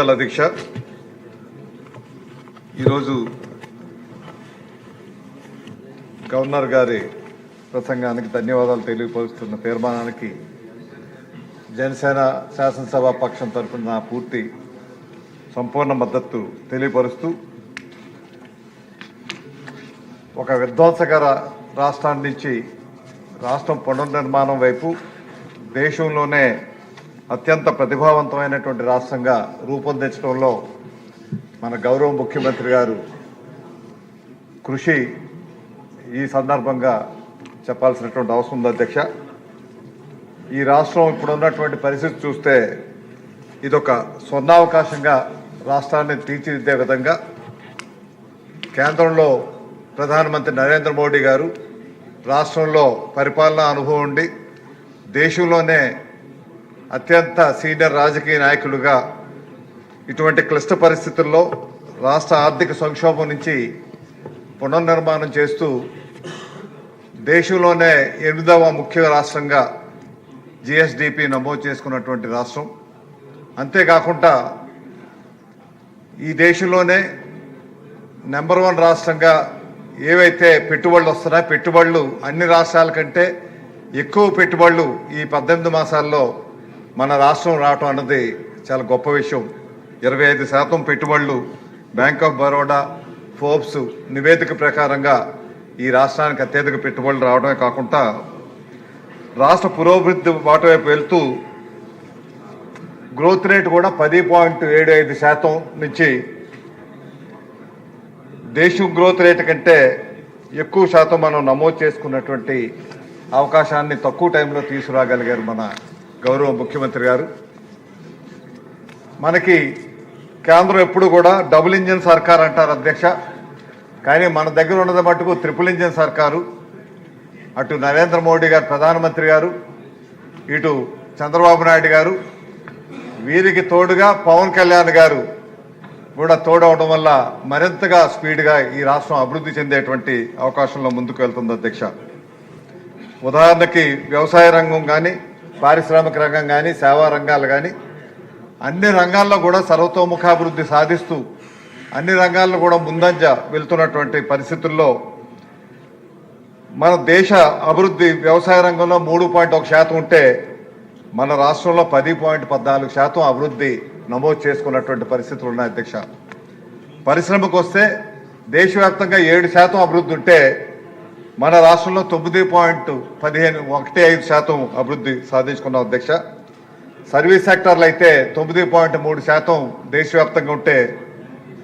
అధ్యక్ష, ఈరోజు గవర్నర్ గారి ప్రసంగానికి ధన్యవాదాలు తెలియపరుస్తున్న తీర్మానానికి జనసేన శాసనసభ పక్షం తరఫున నా పూర్తి సంపూర్ణ మద్దతు తెలియపరుస్తూ ఒక విధ్వంసకర రాష్ట్రాన్ని నుంచి రాష్ట్రం పునర్నిర్మాణం వైపు దేశంలోనే అత్యంత ప్రతిభావంతమైనటువంటి రాష్ట్రంగా రూపొందించడంలో మన గౌరవ ముఖ్యమంత్రి గారు కృషి ఈ సందర్భంగా చెప్పాల్సినటువంటి అవసరం ఉంది అధ్యక్ష. ఈ రాష్ట్రం ఇప్పుడు ఉన్నటువంటి పరిస్థితి చూస్తే ఇదొక స్వర్ణావకాశంగా రాష్ట్రాన్ని తీర్చిదిద్దే విధంగా కేంద్రంలో ప్రధానమంత్రి నరేంద్ర మోడీ గారు రాష్ట్రంలో పరిపాలనా అనుభవం ఉండి దేశంలోనే అత్యంత సీనియర్ రాజకీయ నాయకులుగా ఇటువంటి క్లిష్ట పరిస్థితుల్లో రాష్ట్ర ఆర్థిక సంక్షోభం నుంచి పునర్నిర్మాణం చేస్తూ దేశంలోనే 8వ ముఖ్య రాష్ట్రంగా జిఎస్డిపి నమోదు చేసుకున్నటువంటి రాష్ట్రం. అంతేకాకుండా ఈ దేశంలోనే నెంబర్ 1 రాష్ట్రంగా ఏవైతే పెట్టుబడులు వస్తున్నాయో పెట్టుబడులు అన్ని రాష్ట్రాల కంటే ఎక్కువ పెట్టుబడులు ఈ 18 మాసాల్లో మన రాష్ట్రం రావటం అన్నది చాలా గొప్ప విషయం. 25% పెట్టుబడులు బ్యాంక్ ఆఫ్ బరోడా ఫోర్బ్స్ నివేదిక ప్రకారంగా ఈ రాష్ట్రానికి అత్యధిక పెట్టుబడులు రావడమే కాకుండా రాష్ట్ర పురోభివృద్ధి బాట వైపు వెళ్తూ గ్రోత్ రేట్ కూడా 10.75% నుంచి దేశం గ్రోత్ రేట్ కంటే ఎక్కువ శాతం మనం నమోదు చేసుకున్నటువంటి అవకాశాన్ని తక్కువ టైంలో తీసుకురాగలిగారు మన గౌరవ ముఖ్యమంత్రి గారు. మనకి కేంద్రం ఎప్పుడు కూడా డబుల్ ఇంజిన్ సర్కార్ అంటారు అధ్యక్ష, కానీ మన దగ్గర ఉన్నది మటుకు ట్రిపుల్ ఇంజిన్ సర్కారు. అటు నరేంద్ర మోడీ గారు ప్రధానమంత్రి గారు, ఇటు చంద్రబాబు నాయుడు గారు, వీరికి తోడుగా పవన్ కళ్యాణ్ గారు కూడా తోడవడం వల్ల మరింతగా స్పీడ్గా ఈ రాష్ట్రం అభివృద్ధి చెందేటువంటి అవకాశంలో ముందుకు వెళ్తుంది అధ్యక్ష. ఉదాహరణకి వ్యవసాయ రంగం కానీ, పారిశ్రామిక రంగం కానీ, సేవా రంగాలు కానీ అన్ని రంగాల్లో కూడా సర్వతోముఖాభివృద్ధి సాధిస్తూ అన్ని రంగాల్లో కూడా ముందంజ వెళ్తున్నటువంటి పరిస్థితుల్లో మన దేశ అభివృద్ధి వ్యవసాయ రంగంలో 3.1% ఉంటే మన రాష్ట్రంలో 10.14% అభివృద్ధి నమోదు చేసుకున్నటువంటి పరిస్థితులు ఉన్నాయి అధ్యక్ష. పరిశ్రమకు వస్తే దేశవ్యాప్తంగా 7% అభివృద్ధి ఉంటే మన రాష్ట్రంలో 9.15% అభివృద్ధి సాధించుకున్నాం అధ్యక్ష. సర్వీస్ సెక్టర్లు అయితే 9.3% దేశవ్యాప్తంగా ఉంటే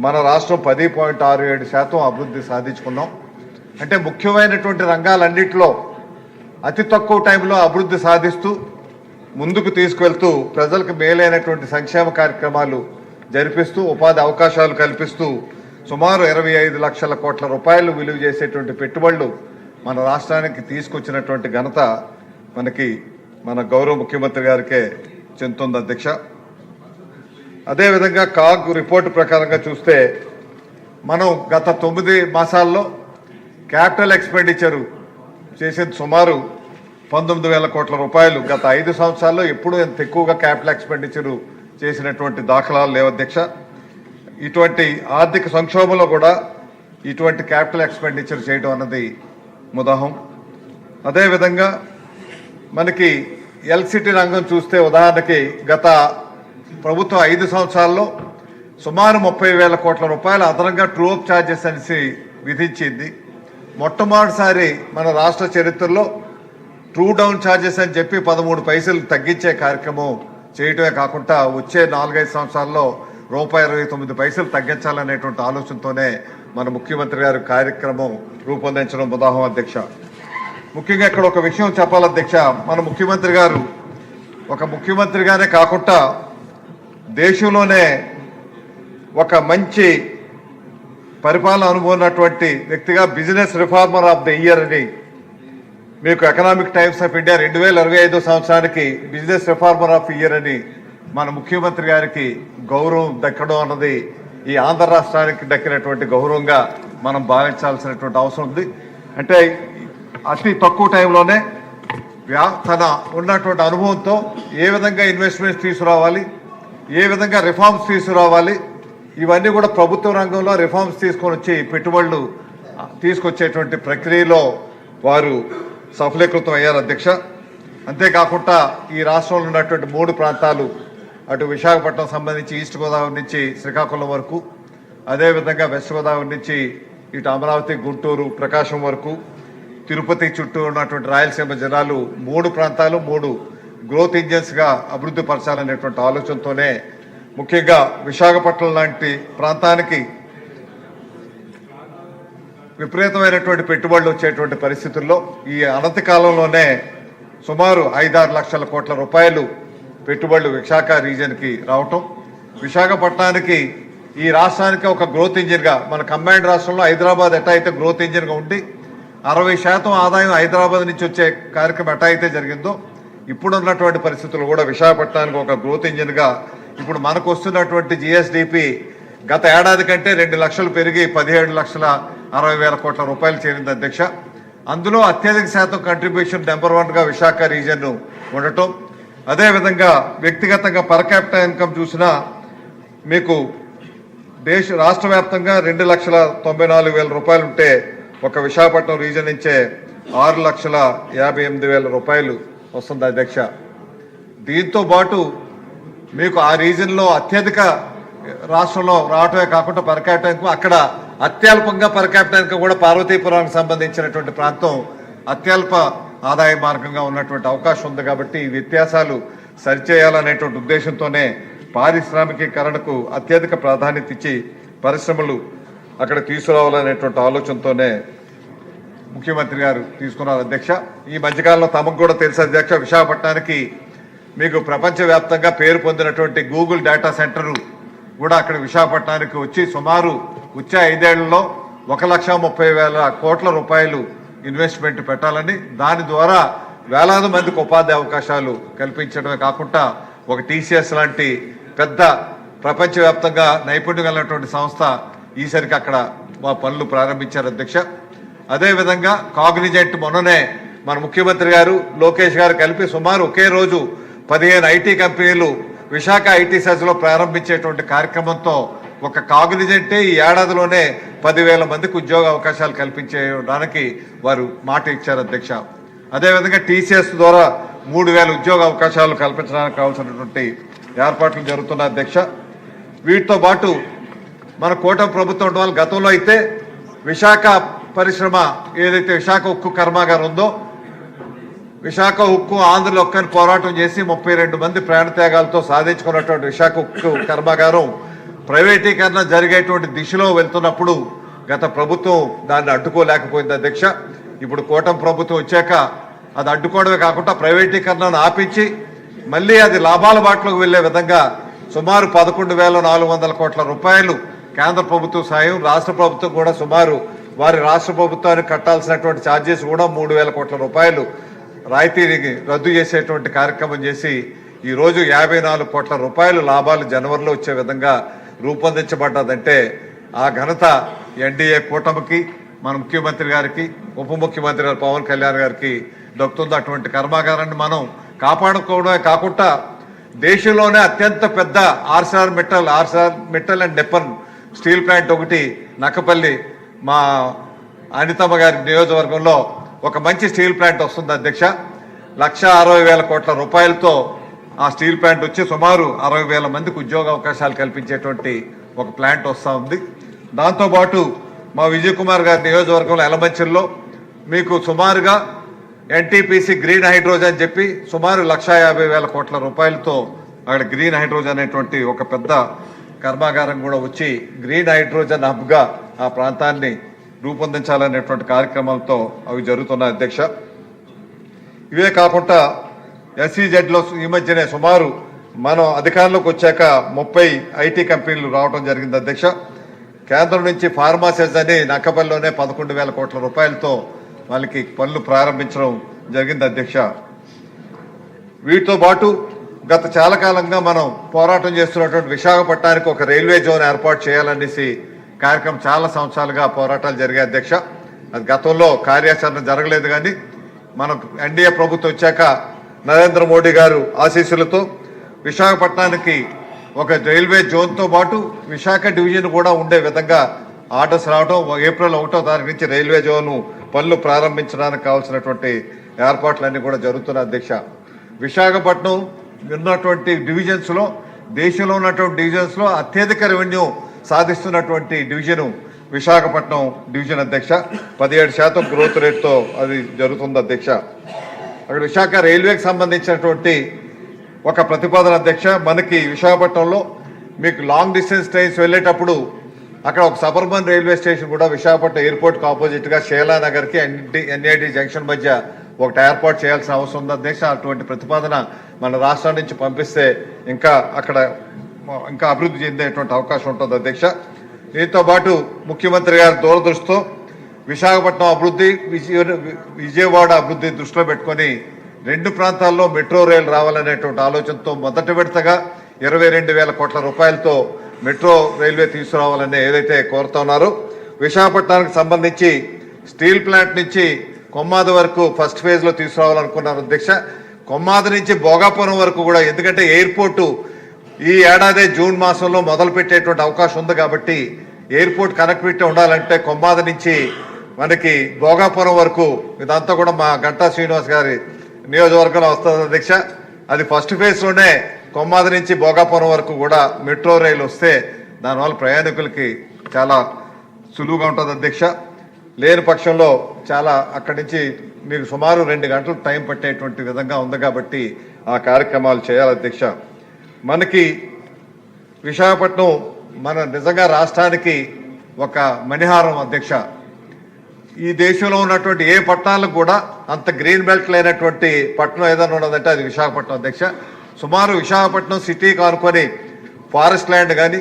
మన రాష్ట్రం 10.67% అభివృద్ధి సాధించుకున్నాం. అంటే ముఖ్యమైనటువంటి రంగాలన్నింటిలో అతి తక్కువ టైంలో అభివృద్ధి సాధిస్తూ ముందుకు తీసుకువెళ్తూ ప్రజలకు మేలైనటువంటి సంక్షేమ కార్యక్రమాలు జరిపిస్తూ ఉపాధి అవకాశాలు కల్పిస్తూ సుమారు 25 లక్షల కోట్ల రూపాయలు విలువ చేసేటువంటి పెట్టుబడులు మన రాష్ట్రానికి తీసుకొచ్చినటువంటి ఘనత మనకి మన గౌరవ ముఖ్యమంత్రి గారికే చెందుతుంది అధ్యక్ష. అదేవిధంగా కాగ్ రిపోర్టు ప్రకారంగా చూస్తే మనం గత 9 మాసాల్లో క్యాపిటల్ ఎక్స్పెండిచరు చేసేది సుమారు 19,000 కోట్ల రూపాయలు. గత 5 సంవత్సరాల్లో ఎప్పుడూ ఎంత ఎక్కువగా క్యాపిటల్ ఎక్స్పెండిచరు చేసినటువంటి దాఖలాలు లేవు అధ్యక్ష. ఇటువంటి ఆర్థిక సంక్షోభంలో కూడా ఇటువంటి క్యాపిటల్ ఎక్స్పెండిచర్ చేయడం అన్నది ముదాహం. అదేవిధంగా మనకి ఎలక్ట్రిసిటీ రంగం చూస్తే ఉదాహరణకి గత ప్రభుత్వం 5 సంవత్సరాల్లో సుమారు 30,000 కోట్ల రూపాయలు అదనంగా ట్రూ అప్ ఛార్జెస్ అనేసి విధించింది. మొట్టమొదటిసారి మన రాష్ట్ర చరిత్రలో ట్రూ డౌన్ ఛార్జెస్ అని చెప్పి 13 పైసలు తగ్గించే కార్యక్రమం చేయటమే కాకుండా వచ్చే 4-5 సంవత్సరాల్లో ₹1.29 తగ్గించాలనేటువంటి ఆలోచనతోనే మన ముఖ్యమంత్రి గారు కార్యక్రమం రూపొందించడం ఉదాహరణ అధ్యక్ష. ముఖ్యంగా ఇక్కడ ఒక విషయం చెప్పాలి అధ్యక్ష, మన ముఖ్యమంత్రి గారు ఒక ముఖ్యమంత్రిగానే కాకుండా దేశంలోనే ఒక మంచి పరిపాలన అనుభవం ఉన్నటువంటి వ్యక్తిగా business reformer of the year అని మీకు ఎకనామిక్ టైమ్స్ ఆఫ్ ఇండియా 2025 సంవత్సరానికి బిజినెస్ రిఫార్మర్ ఆఫ్ ఇయర్ అని మన ముఖ్యమంత్రి గారికి గౌరవం దక్కడం అన్నది ఈ ఆంధ్ర రాష్ట్రానికి దక్కినటువంటి గౌరవంగా మనం భావించాల్సినటువంటి అవసరం ఉంది. అంటే అతి తక్కువ టైంలోనే తన ఉన్నటువంటి అనుభవంతో ఏ విధంగా ఇన్వెస్ట్మెంట్స్ తీసుకురావాలి, ఏ విధంగా రిఫార్మ్స్ తీసుకురావాలి, ఇవన్నీ కూడా ప్రభుత్వ రంగంలో రిఫార్మ్స్ తీసుకొని వచ్చి పెట్టుబడులు తీసుకొచ్చేటువంటి ప్రక్రియలో వారు సఫలీకృతం అయ్యారు అధ్యక్ష. అంతేకాకుండా ఈ రాష్ట్రంలో ఉన్నటువంటి 3 ప్రాంతాలు, అటు విశాఖపట్నం సంబంధించి ఈస్ట్ గోదావరి నుంచి శ్రీకాకుళం వరకు, అదేవిధంగా వెస్ట్ గోదావరి నుంచి ఇటు అమరావతి, గుంటూరు, ప్రకాశం వరకు, తిరుపతి చుట్టూ ఉన్నటువంటి రాయలసీమ జిల్లాలు 3 ప్రాంతాలు 3 గ్రోత్ ఇంజన్స్గా అభివృద్ధి పరచాలనేటువంటి ఆలోచనతోనే ముఖ్యంగా విశాఖపట్నం లాంటి ప్రాంతానికి విపరీతమైనటువంటి పెట్టుబడులు వచ్చేటువంటి పరిస్థితుల్లో ఈ అనతి కాలంలోనే సుమారు 5-6 లక్షల కోట్ల రూపాయలు పెట్టుబడులు విశాఖ రీజియన్కి రావటం, విశాఖపట్నానికి ఈ రాష్ట్రానికి ఒక గ్రోత్ ఇంజిన్గా, మన కంబైన్డ్ రాష్ట్రంలో హైదరాబాద్ ఎటా అయితే గ్రోత్ ఇంజిన్గా ఉండి 60% ఆదాయం హైదరాబాద్ నుంచి వచ్చే కార్యక్రమం ఎటా అయితే జరిగిందో, ఇప్పుడున్నటువంటి పరిస్థితులు కూడా విశాఖపట్నానికి ఒక గ్రోత్ ఇంజిన్గా ఇప్పుడు మనకు వస్తున్నటువంటి జిఎస్డిపి గత ఏడాది కంటే 2 లక్షలు పెరిగి 17,60,000 కోట్ల రూపాయలు చేరింది అధ్యక్ష. అందులో అత్యధిక శాతం కంట్రిబ్యూషన్ నెంబర్ 1గా విశాఖ రీజియన్ ఉండటం, అదేవిధంగా వ్యక్తిగతంగా పర్ క్యాపిటల్ ఇన్కమ్ చూసినా మీకు రాష్ట్ర వ్యాప్తంగా 2,94,000 రూపాయలు ఉంటే ఒక విశాఖపట్నం రీజియన్ నుంచే 6,58,000 రూపాయలు వస్తుంది అధ్యక్ష. దీంతో పాటు మీకు ఆ రీజియన్లో అత్యధిక రాష్ట్రంలో రావటమే కాకుండా పర్ క్యాపిటల్ ఇన్కమ్ అక్కడ అత్యల్పంగా పర్ క్యాపిటల్ ఇన్కమ్ కూడా పార్వతీపురానికి సంబంధించినటువంటి ప్రాంతం అత్యల్ప ఆదాయ మార్గంగా ఉన్నటువంటి అవకాశం ఉంది. కాబట్టి ఈ వ్యత్యాసాలు సరిచేయాలనేటువంటి ఉద్దేశంతోనే పారిశ్రామికీకరణకు అత్యధిక ప్రాధాన్యత ఇచ్చి పరిశ్రమలు అక్కడ తీసుకురావాలనేటువంటి ఆలోచనతోనే ముఖ్యమంత్రి గారు తీసుకున్నారు అధ్యక్ష. ఈ మధ్యకాలంలో తమకు కూడా తెలుసు అధ్యక్ష, విశాఖపట్నానికి మీకు ప్రపంచవ్యాప్తంగా పేరు పొందినటువంటి గూగుల్ డేటా సెంటర్ కూడా అక్కడ విశాఖపట్నానికి వచ్చి సుమారు వచ్చే 5 ఏళ్లలో 1,30,000 కోట్ల రూపాయలు ఇన్వెస్ట్మెంట్ పెట్టాలని, దాని ద్వారా వేలాది మందికి ఉపాధి అవకాశాలు కల్పించడమే కాకుండా ఒక టీసీఎస్ లాంటి పెద్ద ప్రపంచవ్యాప్తంగా నైపుణ్యం కలిగినటువంటి సంస్థ ఈసరికి అక్కడ మా పనులు ప్రారంభించారు అధ్యక్ష. అదేవిధంగా కాగ్నిజెంట్ మొన్ననే మన ముఖ్యమంత్రి గారు లోకేష్ గారు కలిపి సుమారు ఒకే రోజు 15 ఐటీ కంపెనీలు విశాఖ ఐటీ సెజ్లో ప్రారంభించేటువంటి కార్యక్రమంతో ఒక కాగ్నిజెంటే ఈ ఏడాదిలోనే 10,000 మందికి ఉద్యోగ అవకాశాలు కల్పించడానికి వారు మాట ఇచ్చారు అధ్యక్ష. అదేవిధంగా టీసీఎస్ ద్వారా 3,000 ఉద్యోగ అవకాశాలు కల్పించడానికి కావాల్సినటువంటి ఏర్పాట్లు జరుగుతున్న అధ్యక్ష. వీటితో పాటు మన కూటమి ప్రభుత్వం ఉండడం వల్ల గతంలో అయితే విశాఖ పరిశ్రమ ఏదైతే విశాఖ ఉక్కు కర్మాగారం ఉందో, విశాఖ ఉక్కు ఆంధ్రలో ఒక్కని పోరాటం చేసి 32 మంది ప్రాణత్యాగాలతో సాధించుకున్నటువంటి విశాఖ ఉక్కు కర్మాగారం ప్రైవేటీకరణ జరిగేటువంటి దిశలో వెళ్తున్నప్పుడు గత ప్రభుత్వం దాన్ని అడ్డుకోలేకపోయింది అధ్యక్ష. ఇప్పుడు కూటమి ప్రభుత్వం వచ్చాక అది అడ్డుకోవడమే కాకుండా ప్రైవేటీకరణను ఆపించి మళ్ళీ అది లాభాల బాటలోకి వెళ్లే విధంగా సుమారు 11,400 కోట్ల రూపాయలు కేంద్ర ప్రభుత్వం సాయం, రాష్ట్ర ప్రభుత్వం కూడా సుమారు వారి రాష్ట్ర ప్రభుత్వానికి కట్టాల్సినటువంటి ఛార్జెస్ కూడా 3,000 కోట్ల రూపాయలు రాయితీని రద్దు చేసేటువంటి కార్యక్రమం చేసి ఈరోజు 54 కోట్ల రూపాయలు లాభాలు జనవరిలో వచ్చే విధంగా రూపొందించబడ్డదంటే ఆ ఘనత ఎన్డీఏ కూటమికి, మన ముఖ్యమంత్రి గారికి, ఉప ముఖ్యమంత్రి గారు పవన్ కళ్యాణ్ గారికి దక్కుతుంది. అటువంటి కర్మాగారాన్ని మనం కాపాడుకోవడమే కాకుండా దేశంలోనే అత్యంత పెద్ద Arcelor Mittal and Nippon steel plant ఒకటి నక్కపల్లి మా అనితమ్మ గారి నియోజకవర్గంలో ఒక మంచి స్టీల్ ప్లాంట్ వస్తుంది అధ్యక్ష. 1,60,000 కోట్ల రూపాయలతో ఆ స్టీల్ ప్లాంట్ వచ్చి సుమారు 60,000 మందికి ఉద్యోగ అవకాశాలు కల్పించేటువంటి ఒక ప్లాంట్ వస్తూ ఉంది. దాంతోపాటు మా విజయ్ కుమార్ గారి నియోజకవర్గంలో ఎలమంచిల్లో మీకు సుమారుగా ఎన్టీపీసీ గ్రీన్ హైడ్రోజన్ చెప్పి సుమారు 1,50,000 కోట్ల రూపాయలతో అక్కడ గ్రీన్ హైడ్రోజన్ అనేటువంటి ఒక పెద్ద కర్మాగారం కూడా వచ్చి గ్రీన్ హైడ్రోజన్ హబ్గా ఆ ప్రాంతాన్ని రూపొందించాలనేటువంటి కార్యక్రమాలతో అవి జరుగుతున్నాయి అధ్యక్ష. ఇవే కాకుండా ఎస్ఈజెడ్లో ఈ మధ్యనే సుమారు మనం అధికారంలోకి వచ్చాక 30 ఐటీ కంపెనీలు రావడం జరిగింది అధ్యక్ష. కేంద్రం నుంచి ఫార్మాసెస్ అని నక్కపల్లిలోనే 11,000 కోట్ల రూపాయలతో వాళ్ళకి పనులు ప్రారంభించడం జరిగింది అధ్యక్ష. వీటితో పాటు గత చాలా కాలంగా మనం పోరాటం చేస్తున్నటువంటి విశాఖపట్నానికి ఒక రైల్వే జోన్ ఏర్పాటు చేయాలనేసి కార్యక్రమం చాలా సంవత్సరాలుగా పోరాటాలు జరిగాయి అధ్యక్ష. అది గతంలో కార్యాచరణ జరగలేదు. కానీ మనం ఎన్డీఏ ప్రభుత్వం వచ్చాక నరేంద్ర మోడీ గారు ఆశీస్సులతో విశాఖపట్నానికి ఒక రైల్వే జోన్తో పాటు విశాఖ డివిజన్ కూడా ఉండే విధంగా ఆర్డర్స్ రావడం, ఏప్రిల్ 1వ తారీఖు నుంచి రైల్వే జోను పనులు ప్రారంభించడానికి కావాల్సినటువంటి ఏర్పాట్లన్నీ కూడా జరుగుతున్న అధ్యక్ష. విశాఖపట్నం ఉన్నటువంటి డివిజన్స్లో, దేశంలో ఉన్నటువంటి డివిజన్స్లో అత్యధిక రెవెన్యూ సాధిస్తున్నటువంటి డివిజను విశాఖపట్నం డివిజన్ అధ్యక్ష. 17% గ్రోత్ రేట్తో అది జరుగుతుంది అధ్యక్ష. అక్కడ విశాఖ రైల్వేకి సంబంధించినటువంటి ఒక ప్రతిపాదన అధ్యక్ష. మనకి విశాఖపట్నంలో మీకు లాంగ్ డిస్టెన్స్ ట్రైన్స్ వెళ్ళేటప్పుడు అక్కడ ఒక సబర్బన్ రైల్వే స్టేషన్ కూడా విశాఖపట్నం ఎయిర్పోర్ట్కి ఆపోజిట్గా షేలానగర్కి ఎన్ఐటి జంక్షన్ మధ్య ఒకటి ఏర్పాటు చేయాల్సిన అవసరం ఉంది అధ్యక్ష. అటువంటి ప్రతిపాదన మన రాష్ట్రం నుంచి పంపిస్తే ఇంకా అక్కడ ఇంకా అభివృద్ధి చెందేటువంటి అవకాశం ఉంటుంది అధ్యక్ష. దీంతో పాటు ముఖ్యమంత్రి గారి దూరదృష్టితో విశాఖపట్నం అభివృద్ధి, విజయవాడ అభివృద్ధి దృష్టిలో పెట్టుకొని 2 ప్రాంతాల్లో మెట్రో రైలు రావాలనేటువంటి ఆలోచనతో మొదటి విడతగా 22,000 కోట్ల రూపాయలతో మెట్రో రైల్వే తీసుకురావాలని ఏదైతే కోరుతున్నారో, విశాఖపట్నానికి సంబంధించి స్టీల్ ప్లాంట్ నుంచి కొమ్మాది వరకు ఫస్ట్ ఫేజ్లో తీసుకురావాలనుకున్నారు అధ్యక్ష. కొమ్మాది నుంచి భోగాపురం వరకు కూడా, ఎందుకంటే ఎయిర్పోర్టు ఈ ఏడాది జూన్ మాసంలో మొదలు పెట్టేటువంటి అవకాశం ఉంది కాబట్టి ఎయిర్పోర్ట్ కనెక్టివిటీ ఉండాలంటే కొమ్మాది నుంచి మనకి భోగాపురం వరకు ఇదంతా కూడా మా గంటా శ్రీనివాస్ గారి నియోజకవర్గంలో వస్తుంది అధ్యక్ష. అది ఫస్ట్ ఫేజ్లోనే కొమ్మాది నుంచి భోగాపురం వరకు కూడా మెట్రో రైలు వస్తే దానివల్ల ప్రయాణికులకి చాలా సులువుగా ఉంటుంది అధ్యక్ష. లేని పక్షంలో చాలా అక్కడి నుంచి మీకు సుమారు 2 గంటలు టైం పట్టేటువంటి విధంగా ఉంది కాబట్టి ఆ కార్యక్రమాలు చేయాలి అధ్యక్ష. మనకి విశాఖపట్నం మన నిజంగా రాష్ట్రానికి ఒక మణిహారం అధ్యక్ష. ఈ దేశంలో ఉన్నటువంటి ఏ పట్టణాలకు కూడా అంత గ్రీన్ బెల్ట్ లేనటువంటి పట్టణం ఏదైనా ఉన్నదంటే అది విశాఖపట్నం అధ్యక్ష. సుమారు విశాఖపట్నం సిటీకి అనుకొని ఫారెస్ట్ ల్యాండ్ కానీ,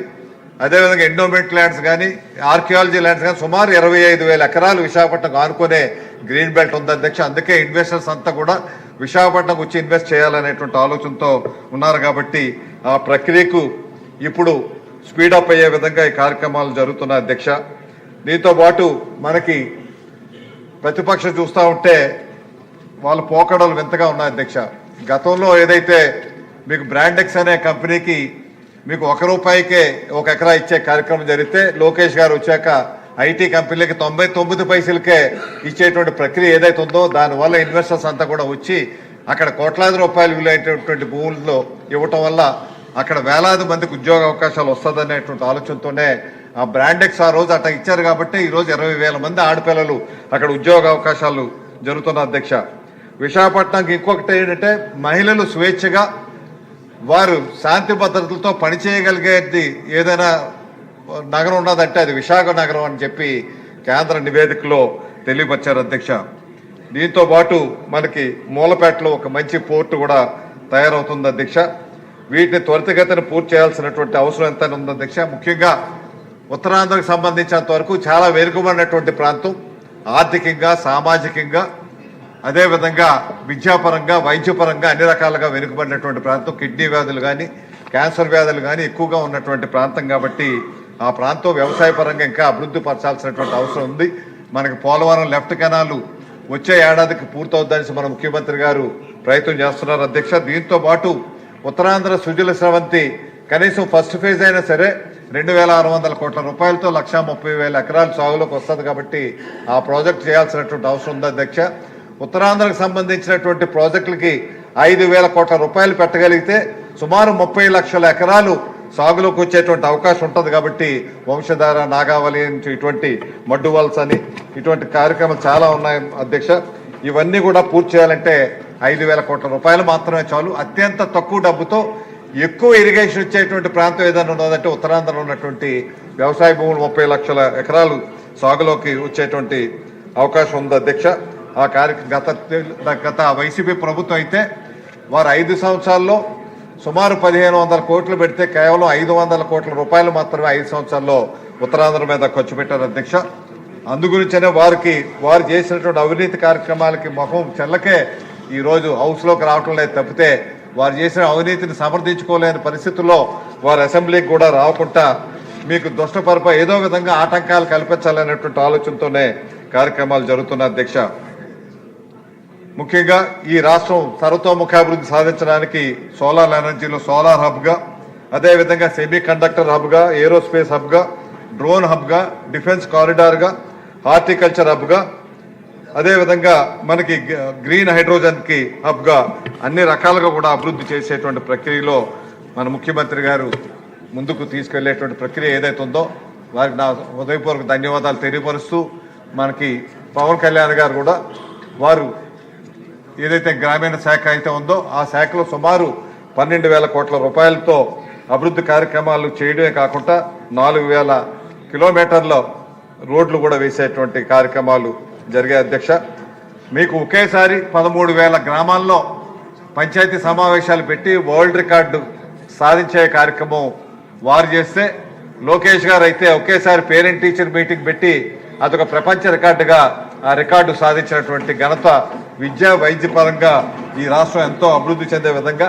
అదేవిధంగా ఎండోమెంట్ ల్యాండ్స్ కానీ, ఆర్కియాలజీ ల్యాండ్స్ కానీ సుమారు 25,000 ఎకరాలు విశాఖపట్నం ఆనుకునే గ్రీన్ బెల్ట్ ఉంది అధ్యక్ష. అందుకే ఇన్వెస్టర్స్ అంతా కూడా విశాఖపట్నంకి వచ్చి ఇన్వెస్ట్ చేయాలనేటువంటి ఆలోచనతో ఉన్నారు కాబట్టి ఆ ప్రక్రియకు ఇప్పుడు స్పీడప్ అయ్యే విధంగా ఈ కార్యక్రమాలు జరుగుతున్నాయి అధ్యక్ష. దీంతో పాటు మనకి ప్రతిపక్షం చూస్తూ ఉంటే వాళ్ళ పోకడలు వింతగా ఉన్నాయి అధ్యక్ష. గతంలో ఏదైతే మీకు బ్రాండెక్స్ అనే కంపెనీకి మీకు ₹1 1 ఎకరా ఇచ్చే కార్యక్రమం జరిగితే లోకేష్ గారు వచ్చాక ఐటీ కంపెనీలకి 99 పైసలకే ఇచ్చేటువంటి ప్రక్రియ ఏదైతే ఉందో దానివల్ల ఇన్వెస్టర్స్ అంతా కూడా వచ్చి అక్కడ కోట్లాది రూపాయలు విలువైనటువంటి భూముల్లో ఇవ్వటం వల్ల అక్కడ వేలాది మందికి ఉద్యోగ అవకాశాలు వస్తుందనేటువంటి ఆలోచనతోనే ఆ బ్రాండెక్స్ ఆ రోజు అట్లా ఇచ్చారు కాబట్టి ఈరోజు 20,000 మంది ఆడపిల్లలు అక్కడ ఉద్యోగ అవకాశాలు జరుగుతున్న అధ్యక్ష. విశాఖపట్నంకి ఇంకొకటి ఏంటంటే మహిళలు స్వేచ్ఛగా వారు శాంతి భద్రతలతో పనిచేయగలిగేది ఏదైనా నగరం ఉన్నదంటే అది విశాఖ నగరం అని చెప్పి కేంద్ర నివేదికలో తెలియపరిచారు అధ్యక్ష. దీంతో పాటు మనకి మూలపేటలో ఒక మంచి పోర్టు కూడా తయారవుతుంది అధ్యక్ష. వీటిని త్వరితగతిన పూర్తి చేయాల్సినటువంటి అవసరం ఎంత ఉంది అధ్యక్ష. ముఖ్యంగా ఉత్తరాంధ్రకు సంబంధించినంత వరకు చాలా వెనుకబడినటువంటి ప్రాంతం, ఆర్థికంగా, సామాజికంగా, అదేవిధంగా విద్యాపరంగా, వైద్యపరంగా అన్ని రకాలుగా వెనుకబడినటువంటి ప్రాంతం. కిడ్నీ వ్యాధులు కానీ, క్యాన్సర్ వ్యాధులు కానీ ఎక్కువగా ఉన్నటువంటి ప్రాంతం కాబట్టి ఆ ప్రాంతం వ్యవసాయ పరంగా ఇంకా అభివృద్ధి పరచాల్సినటువంటి అవసరం ఉంది. మనకి పోలవరం లెఫ్ట్ కెనాలు వచ్చే ఏడాదికి పూర్తవుద్దని మన ముఖ్యమంత్రి గారు ప్రయత్నం చేస్తున్నారు అధ్యక్ష. దీంతో పాటు ఉత్తరాంధ్ర సుజల స్రవంతి కనీసం ఫస్ట్ ఫేజ్ అయినా సరే 2,600 కోట్ల రూపాయలతో 1,30,000 ఎకరాలు సాగులోకి వస్తుంది కాబట్టి ఆ ప్రాజెక్ట్ చేయాల్సినటువంటి అవసరం ఉంది అధ్యక్ష. ఉత్తరాంధ్రకు సంబంధించినటువంటి ప్రాజెక్టులకి 5,000 కోట్ల రూపాయలు పెట్టగలిగితే సుమారు 30 లక్షల ఎకరాలు సాగులోకి వచ్చేటువంటి అవకాశం ఉంటుంది కాబట్టి వంశధార, నాగావళి ఇటువంటి మడ్డువల్స్ అని ఇటువంటి కార్యక్రమాలు చాలా ఉన్నాయి అధ్యక్ష. ఇవన్నీ కూడా పూర్తి చేయాలంటే 5,000 కోట్ల రూపాయలు మాత్రమే చాలు. అత్యంత తక్కువ డబ్బుతో ఎక్కువ ఇరిగేషన్ ఇచ్చేటువంటి ప్రాంతం ఏదైనా ఉన్నదంటే ఉత్తరాంధ్రలో ఉన్నటువంటి వ్యవసాయ భూములు 30 లక్షల ఎకరాలు సాగులోకి వచ్చేటువంటి అవకాశం ఉంది అధ్యక్ష. ఆ గత వైసీపీ ప్రభుత్వం అయితే వారు 5 సంవత్సరాల్లో సుమారు 1,500 కోట్లు పెడితే కేవలం 500 కోట్ల రూపాయలు మాత్రమే 5 సంవత్సరాల్లో ఉత్తరాంధ్ర మీద ఖర్చు పెట్టారు అధ్యక్ష. అందుగురించనే వారు చేసినటువంటి అవినీతి కార్యక్రమాలకి ముఖం చెల్లకే ఈరోజు హౌస్లోకి రావటం లేదు తప్పితే వారు చేసిన అవినీతిని సమర్థించుకోలేని పరిస్థితుల్లో వారు అసెంబ్లీకి కూడా రాకుండా మీకు దుష్టపరప ఏదో విధంగా ఆటంకాలు కల్పించాలనేటువంటి ఆలోచనతోనే కార్యక్రమాలు జరుగుతున్న అధ్యక్ష. ముఖ్యంగా ఈ రాష్ట్రం సర్వతోముఖాభివృద్ధి సాధించడానికి సోలార్ ఎనర్జీలో సోలార్ హబ్గా అదేవిధంగా సెమీ కండక్టర్ హబ్గా, ఏరోస్పేస్ హబ్గా, డ్రోన్ హబ్గా, డిఫెన్స్ కారిడార్గా, హార్టికల్చర్ హబ్గా, అదేవిధంగా మనకి గ్రీన్ హైడ్రోజన్కి హబ్గా అన్ని రకాలుగా కూడా అభివృద్ధి చేసేటువంటి ప్రక్రియలో మన ముఖ్యమంత్రి గారు ముందుకు తీసుకెళ్లేటువంటి ప్రక్రియ ఏదైతే ఉందో వారికి నా హృదయపూర్వక ధన్యవాదాలు తెలియపరుస్తూ, మనకి పవన్ కళ్యాణ్ గారు కూడా వారు ఏదైతే గ్రామీణ శాఖ అయితే ఉందో ఆ శాఖలో సుమారు 12,000 కోట్ల రూపాయలతో అభివృద్ధి కార్యక్రమాలు చేయడమే కాకుండా 4,000 కిలోమీటర్ల రోడ్లు కూడా వేసేటువంటి కార్యక్రమాలు జరిగాయి అధ్యక్ష. మీకు ఒకేసారి 13,000 గ్రామాల్లో పంచాయతీ సమావేశాలు పెట్టి వరల్డ్ రికార్డు సాధించే కార్యక్రమం వారు చేస్తే, లోకేష్ గారు అయితే ఒకేసారి పేరెంట్ టీచర్ మీటింగ్ పెట్టి అదొక ప్రపంచ రికార్డుగా ఆ రికార్డు సాధించినటువంటి ఘనత విద్యా వైద్య పరంగా ఈ రాష్ట్రం ఎంతో అభివృద్ధి చెందే విధంగా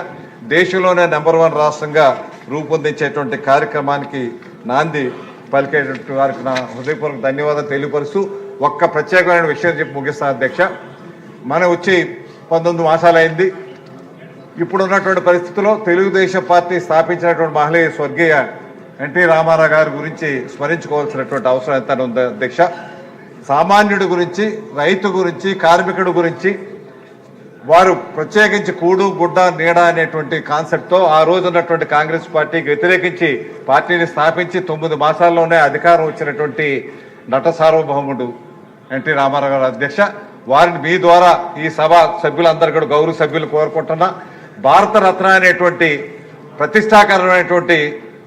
దేశంలోనే నెంబర్ 1 రాష్ట్రంగా రూపొందించేటువంటి కార్యక్రమానికి నాంది పలికేటువంటి వారికి నా హృదయపూర్వక ధన్యవాదాలు తెలియపరుస్తూ ఒక్క ప్రత్యేకమైన విషయం చెప్పి ముగిస్తాను అధ్యక్ష. మనం వచ్చి 19 మాసాలైంది. ఇప్పుడున్నటువంటి పరిస్థితుల్లో తెలుగుదేశం పార్టీ స్థాపించినటువంటి మహనీయ స్వర్గీయ ఎన్టీ రామారావు గారి గురించి స్మరించుకోవాల్సినటువంటి అవసరం ఎంత ఉంది అధ్యక్ష. సామాన్యుడి గురించి, రైతు గురించి, కార్మికుడి గురించి వారు ప్రత్యేకించి కూడు గుడ్డ నీడ అనేటువంటి కాన్సెప్ట్తో ఆ రోజు ఉన్నటువంటి కాంగ్రెస్ పార్టీకి వ్యతిరేకించి పార్టీని స్థాపించి 9 మాసాల్లోనే అధికారం వచ్చినటువంటి నట సార్వభౌముడు ఎన్టీ రామారావు గారు అధ్యక్ష. వారిని మీ ద్వారా ఈ సభ సభ్యులందరూ కూడా గౌరవ సభ్యులు కోరుకుంటున్నా, భారతరత్న అనేటువంటి ప్రతిష్టాకరమైనటువంటి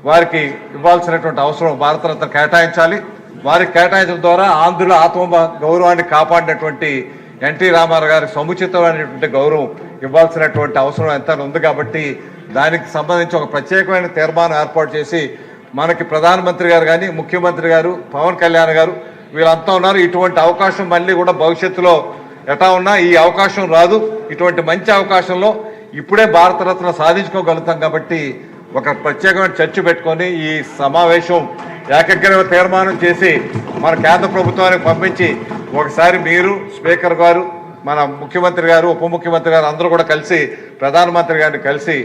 వారికి ఇవ్వాల్సినటువంటి అవసరం భారతరత్న కేటాయించాలి. వారికి కేటాయించడం ద్వారా ఆంధ్రుల ఆత్మ గౌరవాన్ని కాపాడినటువంటి ఎన్టీ రామారావు గారి సముచితమైనటువంటి గౌరవం ఇవ్వాల్సినటువంటి అవసరం ఎంత ఉంది. కాబట్టి దానికి సంబంధించి ఒక ప్రత్యేకమైన తీర్మానం ఏర్పాటు చేసి మనకి ప్రధానమంత్రి గారు కానీ, ముఖ్యమంత్రి గారు, పవన్ కళ్యాణ్ గారు వీళ్ళంతా ఉన్నారు. ఇటువంటి అవకాశం మళ్ళీ కూడా భవిష్యత్తులో ఎటా ఉన్నా ఈ అవకాశం రాదు. ఇటువంటి మంచి అవకాశంలో ఇప్పుడే భారతరత్న సాధించుకోగలుగుతాం. కాబట్టి ఒక ప్రత్యేకమైన చర్చ పెట్టుకొని ఈ సమావేశం ఏకగ్రీవ తీర్మానం చేసి మన కేంద్ర ప్రభుత్వానికి పంపించి ఒకసారి మీరు, స్పీకర్ గారు, మన ముఖ్యమంత్రి గారు, ఉప ముఖ్యమంత్రి గారు అందరూ కూడా కలిసి ప్రధానమంత్రి గారిని కలిసి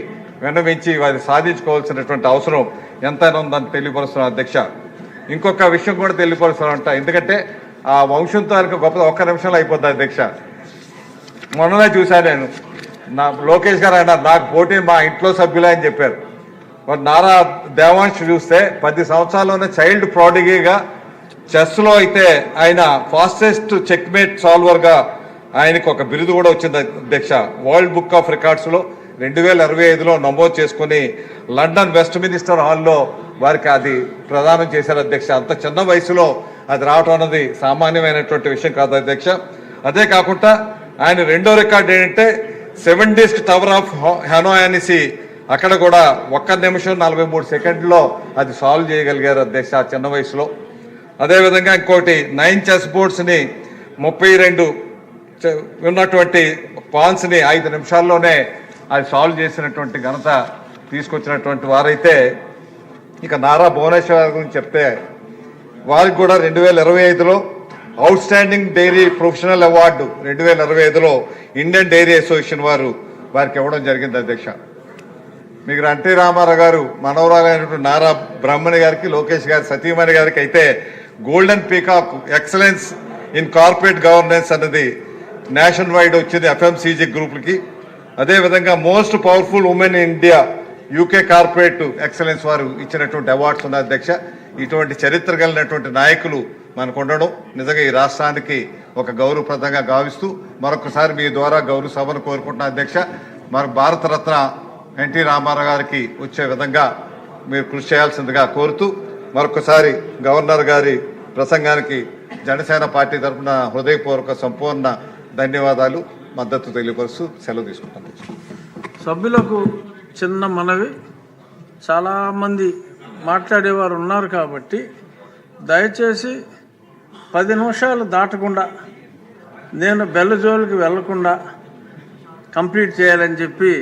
విన్నవించి వారి సాధించుకోవాల్సినటువంటి అవసరం ఎంతైనా ఉందని తెలియపరుస్తున్నాం అధ్యక్ష. ఇంకొక విషయం కూడా తెలియపరుస్తానంట, ఎందుకంటే ఆ వంశంతో గొప్ప ఒక్క నిమిషంలో అయిపోద్ది అధ్యక్ష. మొన్ననే చూశాను నేను, లోకేష్ గారు అన్నారు నాకు పోటీ మా ఇంట్లో సభ్యులే అని చెప్పారు. మరి నారా దేవాంశ్ చూస్తే 10 సంవత్సరాల్లోనే చైల్డ్ ప్రాడిగీగా, చెస్లో అయితే ఆయన ఫాస్టెస్ట్ చెక్మేట్ సాల్వర్గా ఆయనకు ఒక బిరుదు కూడా వచ్చింది అధ్యక్ష. వరల్డ్ బుక్ ఆఫ్ రికార్డ్స్లో 2025లో నమోదు చేసుకుని లండన్ వెస్ట్ మినిస్టర్ హాల్లో వారికి అది ప్రదానం చేశారు అధ్యక్ష. అంత చిన్న వయసులో అది రావటం అన్నది సామాన్యమైనటువంటి విషయం కాదు అధ్యక్ష. అదే కాకుండా ఆయన రెండో రికార్డు ఏంటంటే 7 డిస్క్ టవర్ ఆఫ్ హెనోయ్ అనేసి అక్కడ కూడా 1 నిమిషం 43 సెకండ్లో అది సాల్వ్ చేయగలిగారు అధ్యక్ష ఆ చిన్న వయసులో. అదేవిధంగా ఇంకోటి 9 చెస్ బోర్డ్స్ని 32 ఉన్నటువంటి పాన్స్ని 5 నిమిషాల్లోనే అది సాల్వ్ చేసినటువంటి ఘనత తీసుకొచ్చినటువంటి వారైతే, ఇక నారా భువనేశ్వర్ గురించి చెప్తే వారికి కూడా 2025లో outstanding dairy professional award 2025లో ఇండియన్ డైరీ అసోసియేషన్ వారికి ఇవ్వడం జరిగింది అధ్యక్ష. మీకు ఎన్టీ రామారావు గారు మనవరాలైనటువంటి నారా బ్రహ్మణి గారికి, లోకేష్ గారి సతీమణి గారికి అయితే golden peacock excellence in corporate governance అన్నది నేషన్ వైడ్ వచ్చింది ఎఫ్ఎంసీజీ గ్రూపులకి. అదేవిధంగా most powerful women in India UK corporate excellence వారు ఇచ్చినటువంటి అవార్డ్స్ ఉన్నాయి అధ్యక్ష. ఇటువంటి చరిత్ర కలిగినటువంటి నాయకులు మనకు ఉండడం నిజంగా ఈ రాష్ట్రానికి ఒక గౌరవప్రదంగా గావిస్తూ మరొకసారి మీ ద్వారా గౌరవ సభను కోరుకుంటున్నా అధ్యక్ష. మన భారతరత్న ఎన్టీ రామారావు గారికి వచ్చే విధంగా మీరు కృషి చేయాల్సిందిగా కోరుతూ మరొకసారి గవర్నర్ గారి ప్రసంగానికి జనసేన పార్టీ తరఫున హృదయపూర్వక సంపూర్ణ ధన్యవాదాలు, మద్దతు తెలియపరుస్తూ సెలవు తీసుకుంటాను. సభ్యులకు చిన్న మనవి, చాలామంది మాట్లాడేవారు ఉన్నారు కాబట్టి దయచేసి 10 నిమిషాలు దాటకుండా నేను బెల్ల జోలికి వెళ్లకుండా కంప్లీట్ చేయాలని చెప్పి